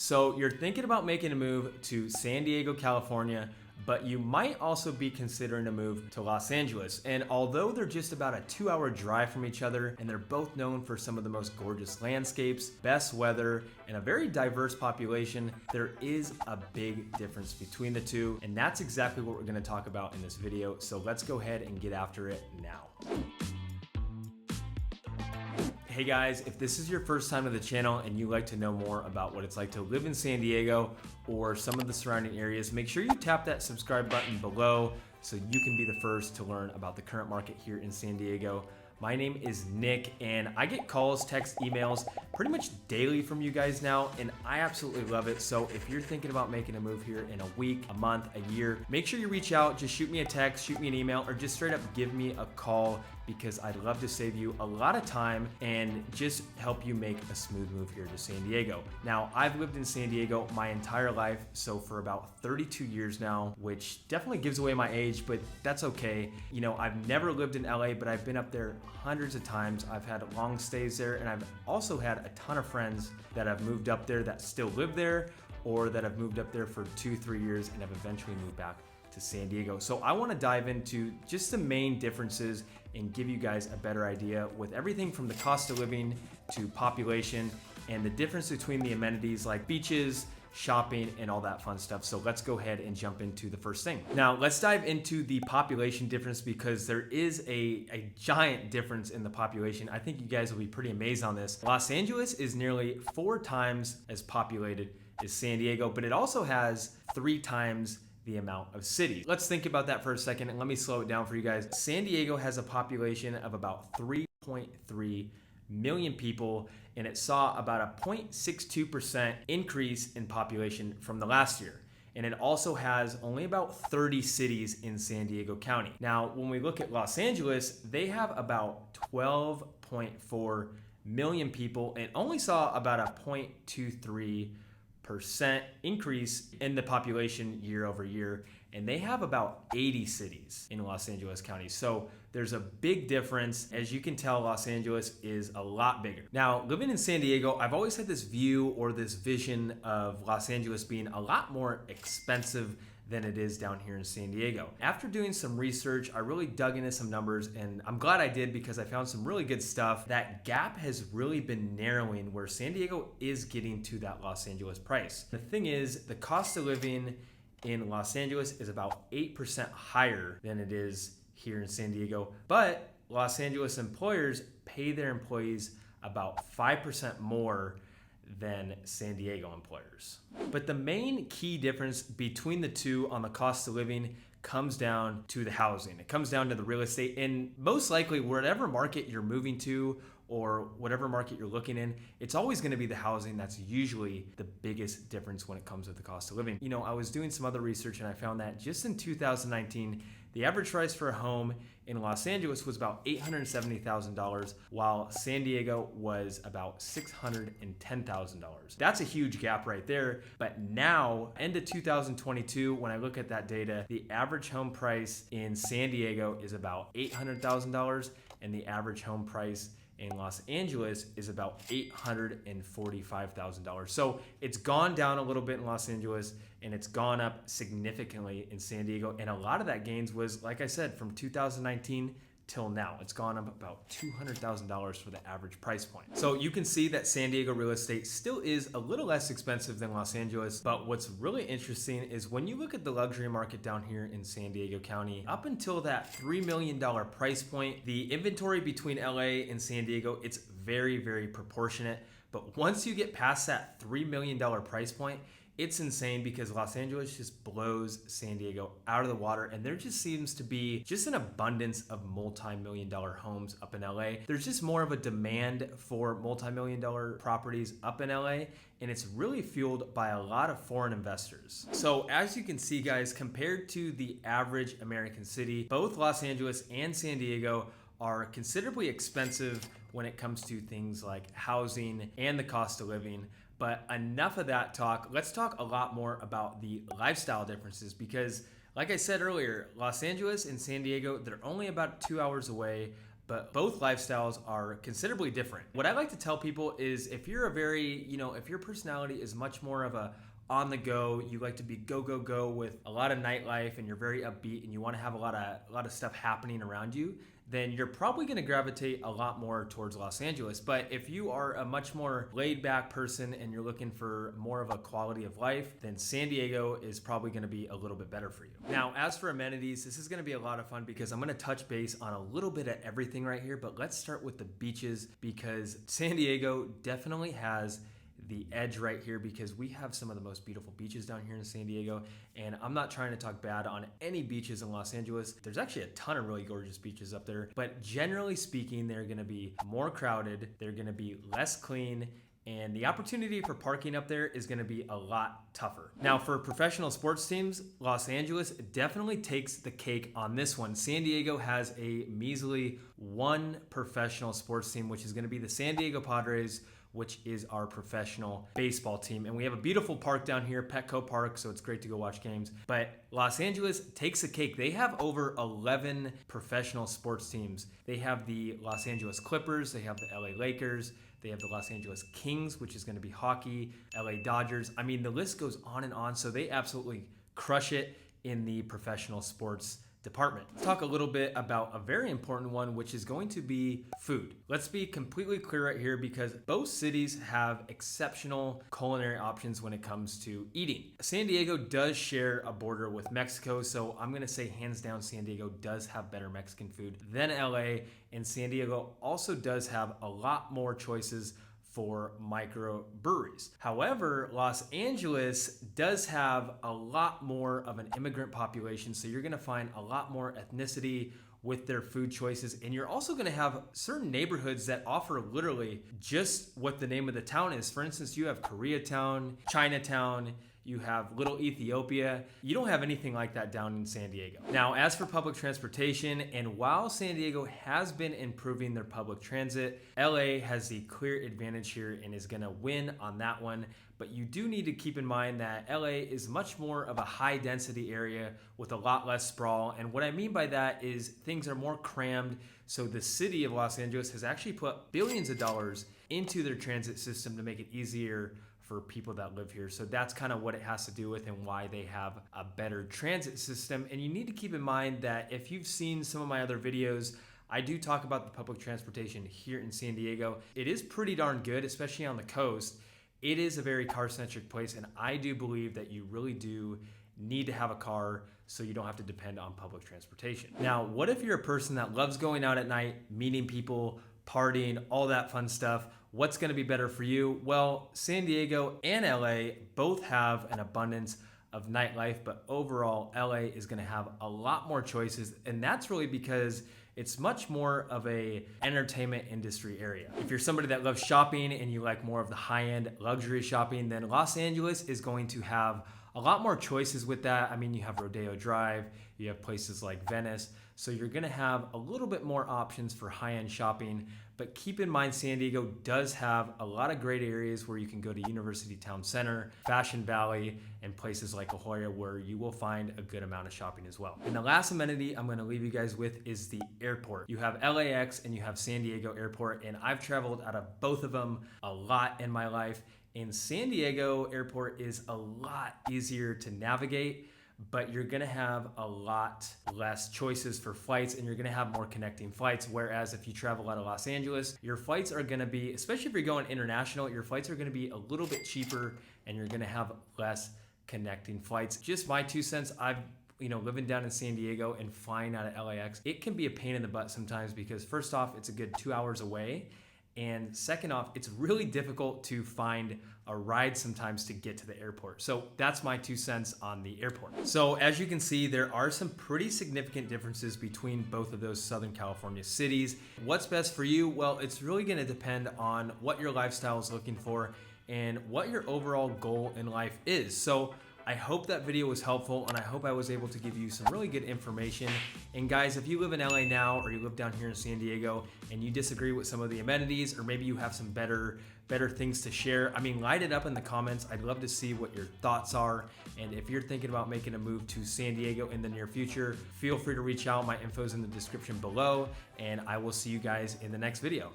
So you're thinking about making a move to San Diego, California, but you might also be considering a move to Los Angeles. And although they're just about a 2-hour drive from each other, and they're both known for some of the most gorgeous landscapes, best weather, and a very diverse population, there is a big difference between the two. And that's exactly what we're gonna talk about in this video. So let's go ahead and get after it now. Hey guys, if this is your first time to the channel and you like to know more about what it's like to live in San Diego or some of the surrounding areas, make sure you tap that subscribe button below so you can be the first to learn about the current market here in San Diego. My name is Nick, and I get calls, texts, emails pretty much daily from you guys now, and I absolutely love it. So if you're thinking about making a move here in a week, a month, a year, make sure you reach out. Just shoot me a text, shoot me an email, or just straight up give me a call, because I'd love to save you a lot of time and just help you make a smooth move here to San Diego. Now, I've lived in San Diego my entire life, so for about 32 years now, which definitely gives away my age, but that's okay. You know, I've never lived in LA, but I've been up there hundreds of times. I've had long stays there, and I've also had a ton of friends that have moved up there that still live there, or that have moved up there for 2-3 years and have eventually moved back to San Diego. So I want to dive into just the main differences and give you guys a better idea with everything from the cost of living to population and the difference between the amenities like beaches, shopping, and all that fun stuff. So let's go ahead and jump into the first thing. Now let's dive into the population difference, because there is a giant difference in the population. I think you guys will be pretty amazed on this. Los Angeles is nearly 4 times as populated as San Diego, but it also has 3 times the amount of cities. Let's think about that for a second, and let me slow it down for you guys. San Diego has a population of about 3.3 million people, and it saw about a 0.62% increase in population from the last year. And it also has only about 30 cities in San Diego County. Now, when we look at Los Angeles, they have about 12.4 million people and only saw about a 0.23% increase in the population year over year, and they have about 80 cities in Los Angeles County. So there's a big difference. As you can tell, Los Angeles is a lot bigger. Now, living in San Diego, I've always had this view or this vision of Los Angeles being a lot more expensive than it is down here in San Diego. After doing some research, I really dug into some numbers, and I'm glad I did, because I found some really good stuff. That gap has really been narrowing, where San Diego is getting to that Los Angeles price. The thing is, the cost of living in Los Angeles is about 8% higher than it is here in San Diego, but Los Angeles employers pay their employees about 5% more than San Diego employers. But the main key difference between the two on the cost of living comes down to the housing. It comes down to the real estate, and most likely whatever market you're moving to or whatever market you're looking in, it's always going to be the housing that's usually the biggest difference when it comes to the cost of living. You know, I was doing some other research, and I found that just in 2019, the average price for a home in Los Angeles was about $870,000, while San Diego was about $610,000. That's a huge gap right there. But now, end of 2022, when I look at that data, the average home price in San Diego is about $800,000, and the average home price in Los Angeles is about $845,000. So it's gone down a little bit in Los Angeles, and it's gone up significantly in San Diego. And a lot of that gains was, like I said, from 2019 till now. It's gone up about $200,000 for the average price point. So you can see that San Diego real estate still is a little less expensive than Los Angeles, but what's really interesting is when you look at the luxury market down here in San Diego County, up until that $3 million price point, the inventory between LA and San Diego, it's very, very proportionate. But once you get past that $3 million price point, it's insane, because Los Angeles just blows San Diego out of the water, and there just seems to be just an abundance of multi-million-dollar homes up in LA. There's just more of a demand for multi-million-dollar properties up in LA, and it's really fueled by a lot of foreign investors. So as you can see, guys, compared to the average American city, both Los Angeles and San Diego are considerably expensive when it comes to things like housing and the cost of living. But enough of that talk. Let's talk a lot more about the lifestyle differences, because like I said earlier, Los Angeles and San Diego, they're only about 2 hours away, but both lifestyles are considerably different. What I like to tell people is if you're a very, if your personality is much more of a on the go, you like to be go go go with a lot of nightlife, and you're very upbeat and you want to have a lot of stuff happening around you, then you're probably going to gravitate a lot more towards Los Angeles. But if you are a much more laid back person and you're looking for more of a quality of life, then San Diego is probably going to be a little bit better for you. Now, as for amenities, this is going to be a lot of fun because I'm going to touch base on a little bit of everything right here, but let's start with the beaches because San Diego definitely has the edge right here because we have some of the most beautiful beaches down here in San Diego, and I'm not trying to talk bad on any beaches in Los Angeles. There's actually a ton of really gorgeous beaches up there, but generally speaking, they're going to be more crowded, they're going to be less clean, and the opportunity for parking up there is going to be a lot tougher. Now, for professional sports teams, Los Angeles definitely takes the cake on this one. San Diego has a measly one professional sports team, which is going to be the San Diego Padres, which is our professional baseball team. And we have a beautiful park down here, Petco Park, so it's great to go watch games. But Los Angeles takes the cake. They have over 11 professional sports teams. They have the Los Angeles Clippers, they have the LA Lakers, they have the Los Angeles Kings, which is going to be hockey, LA Dodgers. I mean, the list goes on and on, so they absolutely crush it in the professional sports department. Let's talk a little bit about a very important one, which is going to be food. Let's be completely clear right here because both cities have exceptional culinary options when it comes to eating. San Diego does share a border with Mexico, so I'm gonna say hands down San Diego does have better Mexican food than LA, and San Diego also does have a lot more choices for microbreweries. However, Los Angeles does have a lot more of an immigrant population, so you're gonna find a lot more ethnicity with their food choices, and you're also gonna have certain neighborhoods that offer literally just what the name of the town is. For instance, you have Koreatown, Chinatown, you have Little Ethiopia. You don't have anything like that down in San Diego. Now, as for public transportation, and while San Diego has been improving their public transit, LA has the clear advantage here and is gonna win on that one. But you do need to keep in mind that LA is much more of a high density area with a lot less sprawl. And what I mean by that is things are more crammed. So the city of Los Angeles has actually put billions of dollars into their transit system to make it easier for people that live here. So that's kind of what it has to do with and why they have a better transit system. And you need to keep in mind that if you've seen some of my other videos, I do talk about the public transportation here in San Diego. It is pretty darn good, especially on the coast. It is a very car-centric place, and I do believe that you really do need to have a car so you don't have to depend on public transportation. Now, what if you're a person that loves going out at night, meeting people, partying, all that fun stuff? What's going to be better for you? Well, San Diego and LA both have an abundance of nightlife, but overall, LA is going to have a lot more choices, and that's really because it's much more of a entertainment industry area. If you're somebody that loves shopping and you like more of the high-end luxury shopping, then Los Angeles is going to have a lot more choices with that. I mean, you have Rodeo Drive, you have places like Venice, so you're gonna have a little bit more options for high-end shopping. But keep in mind, San Diego does have a lot of great areas where you can go to University Town Center, Fashion Valley, and places like La Jolla where you will find a good amount of shopping as well. And the last amenity I'm gonna leave you guys with is the airport. You have LAX and you have San Diego Airport, and I've traveled out of both of them a lot in my life. And San Diego Airport is a lot easier to navigate, but you're gonna have a lot less choices for flights and you're gonna have more connecting flights. Whereas if you travel out of Los Angeles, your flights are gonna be, especially if you're going international, your flights are gonna be a little bit cheaper and you're gonna have less connecting flights. Just my 2 cents. I've living down in San Diego and flying out of LAX, it can be a pain in the butt sometimes because first off, it's a good 2 hours away. And second off, it's really difficult to find a ride sometimes to get to the airport. So that's my 2 cents on the airport. So as you can see, there are some pretty significant differences between both of those Southern California cities. What's best for you? Well, it's really gonna depend on what your lifestyle is looking for and what your overall goal in life is. So I hope that video was helpful, and I hope I was able to give you some really good information. And guys, if you live in LA now, or you live down here in San Diego, and you disagree with some of the amenities, or maybe you have some better things to share, I mean, light it up in the comments. I'd love to see what your thoughts are. And if you're thinking about making a move to San Diego in the near future, feel free to reach out. My info's in the description below, and I will see you guys in the next video.